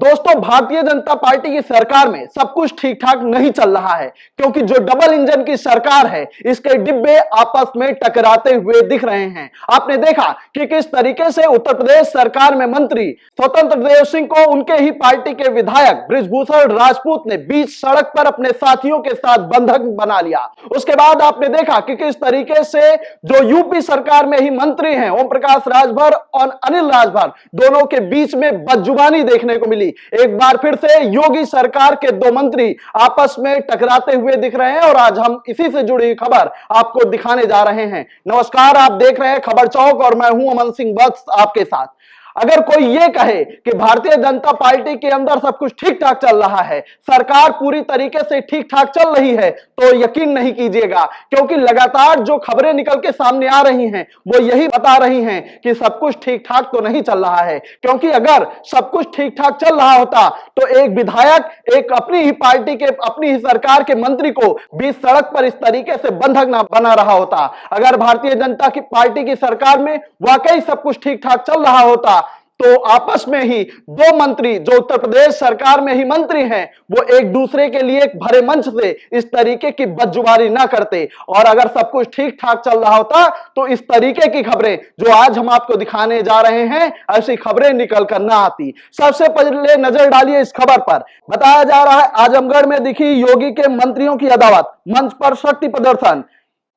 दोस्तों, भारतीय जनता पार्टी की सरकार में सब कुछ ठीक ठाक नहीं चल रहा है, क्योंकि जो डबल इंजन की सरकार है इसके डिब्बे आपस में टकराते हुए दिख रहे हैं। आपने देखा कि किस तरीके से उत्तर प्रदेश सरकार में मंत्री स्वतंत्र देव सिंह को उनके ही पार्टी के विधायक बृजभूषण राजपूत ने बीच सड़क पर अपने साथियों के साथ बंधक बना लिया। उसके बाद आपने देखा कि किस तरीके से जो यूपी सरकार में ही मंत्री हैं ओम प्रकाश राजभर और अनिल राजभर, दोनों के बीच में बदजुबानी देखने को मिली। एक बार फिर से योगी सरकार के दो मंत्री आपस में टकराते हुए दिख रहे हैं और आज हम इसी से जुड़ी खबर आपको दिखाने जा रहे हैं। नमस्कार, आप देख रहे हैं खबर चौक और मैं हूं अमन सिंह वत्स आपके साथ। अगर कोई ये कहे कि भारतीय जनता पार्टी के अंदर सब कुछ ठीक ठाक चल रहा है, सरकार पूरी तरीके से ठीक ठाक चल रही है, तो यकीन नहीं कीजिएगा, क्योंकि लगातार जो खबरें निकल के सामने आ रही हैं वो यही बता रही हैं कि सब कुछ ठीक ठाक तो नहीं चल रहा है। क्योंकि अगर सब कुछ ठीक ठाक चल रहा होता तो एक विधायक एक अपनी ही पार्टी के अपनी ही सरकार के मंत्री को बीच सड़क पर इस तरीके से बंधक ना बना रहा होता। अगर भारतीय जनता की पार्टी की सरकार में वाकई सब कुछ ठीक ठाक चल रहा होता तो आपस में ही दो मंत्री जो उत्तर प्रदेश सरकार में ही मंत्री हैं वो एक दूसरे के लिए भरे मंच से इस तरीके की बदजुबानी ना करते। और अगर सब कुछ ठीक ठाक चल रहा होता तो इस तरीके की खबरें जो आज हम आपको दिखाने जा रहे हैं, ऐसी खबरें निकल कर ना आती। सबसे पहले नजर डालिए इस खबर पर। बताया जा रहा है आजमगढ़ में दिखी योगी के मंत्रियों की अदावत, मंच पर शक्ति प्रदर्शन।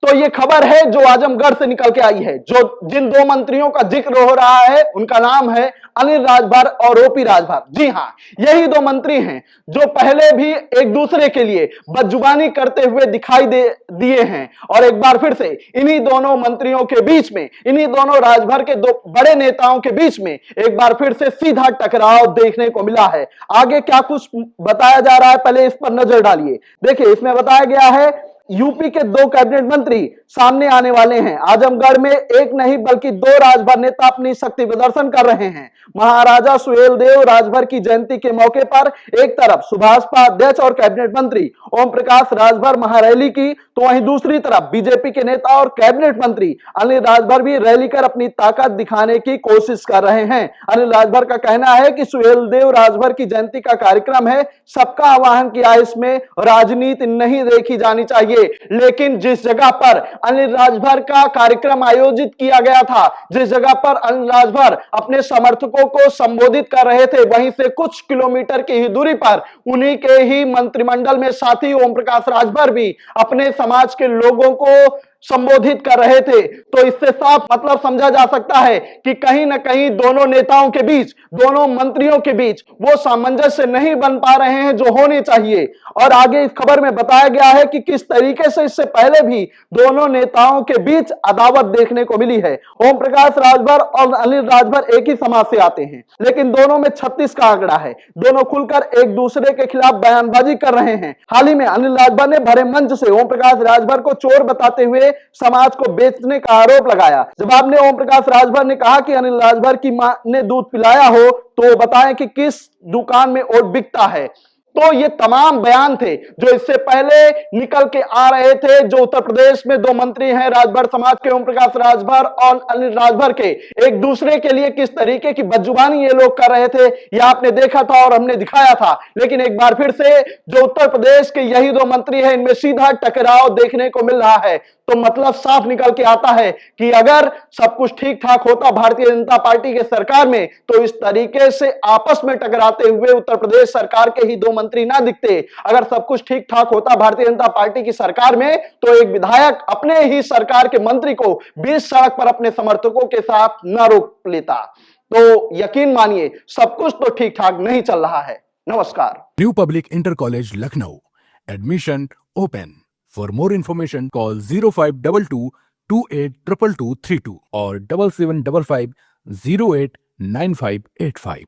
तो ये खबर है जो आजमगढ़ से निकल के आई है। जो जिन दो मंत्रियों का जिक्र हो रहा है उनका नाम है अनिल राजभर और ओपी राजभर। जी हां, यही दो मंत्री हैं जो पहले भी एक दूसरे के लिए बदजुबानी करते हुए दिखाई दिए हैं। और एक बार फिर से इन्हीं दोनों मंत्रियों के बीच में, इन्हीं दोनों राजभर के दो बड़े नेताओं के बीच में एक बार फिर से सीधा टकराव देखने को मिला है। आगे क्या कुछ बताया जा रहा है, पहले इस पर नजर डालिए। देखिए, इसमें बताया गया है यूपी के दो कैबिनेट मंत्री सामने आने वाले हैं। आजमगढ़ में एक नहीं बल्कि दो राजभर नेता अपनी शक्ति प्रदर्शन कर रहे हैं। महाराजा सुहेलदेव राजभर की जयंती के मौके पर एक तरफ सुभाषपा अध्यक्ष और कैबिनेट मंत्री ओम प्रकाश राजभर महारैली की, तो वहीं दूसरी तरफ बीजेपी के नेता और कैबिनेट मंत्री अनिल राजभर भी रैली कर अपनी ताकत दिखाने की कोशिश कर रहे हैं। अनिल राजभर का कहना है कि सुहेलदेव राजभर की जयंती का कार्यक्रम है, सबका आह्वान किया, इसमें राजनीति नहीं देखी जानी चाहिए। लेकिन जिस जगह पर अनिल राजभर का कार्यक्रम आयोजित किया गया था, जिस जगह पर अनिल राजभर अपने समर्थकों को संबोधित कर रहे थे, वहीं से कुछ किलोमीटर की ही दूरी पर उन्हीं के ही मंत्रिमंडल में साथी ओम प्रकाश राजभर भी अपने समाज के लोगों को संबोधित कर रहे थे। तो इससे साफ मतलब समझा जा सकता है कि कहीं ना कहीं दोनों नेताओं के बीच, दोनों मंत्रियों के बीच वो सामंजस्य नहीं बन पा रहे हैं जो होने चाहिए। और आगे इस खबर में बताया गया है कि किस तरीके से इससे पहले भी दोनों नेताओं के बीच अदावत देखने को मिली है। ओम प्रकाश राजभर और अनिल राजभर एक ही समाज से आते हैं, लेकिन दोनों में 36 का आंकड़ा है। दोनों खुलकर एक दूसरे के खिलाफ बयानबाजी कर रहे हैं। हाल ही में अनिल राजभर ने भरे मंच से ओम प्रकाश राजभर को चोर बताते हुए समाज को बेचने का आरोप लगाया। जवाब में ओम प्रकाश राजभर ने कहा कि अनिल राजभर की मां ने दूध पिलाया हो तो बताएं कि किस दुकान में ओट बिकता है। तो ये तमाम बयान थे जो इससे पहले निकल के आ रहे थे। जो उत्तर प्रदेश में दो मंत्री हैं राजभर समाज के ओम प्रकाश राजभर और अनिल राजभर के, एक दूसरे के लिए किस तरीके की बदजुबानी ये लोग कर रहे थे, ये आपने देखा था और हमने दिखाया था। लेकिन एक बार फिर से जो उत्तर प्रदेश के यही दो मंत्री हैं, इनमें सीधा टकराव देखने को मिल रहा है। तो मतलब साफ निकल के आता है कि अगर सब कुछ ठीक ठाक होता भारतीय जनता पार्टी के सरकार में, तो इस तरीके से आपस में टकराते हुए उत्तर प्रदेश सरकार के ही दो मंत्री ना दिखते। अगर सब कुछ ठीक ठाक होता भारतीय जनता पार्टी की सरकार में, तो एक विधायक अपने ही सरकार के मंत्री को बीच सड़क पर अपने समर्थकों के साथ न रोक लेता। तो यकीन मानिए सब कुछ तो ठीक ठाक नहीं चल रहा है। नमस्कार। New public inter college Lucknow, admission open. For more information, call 0522 282232 or 7755 089585.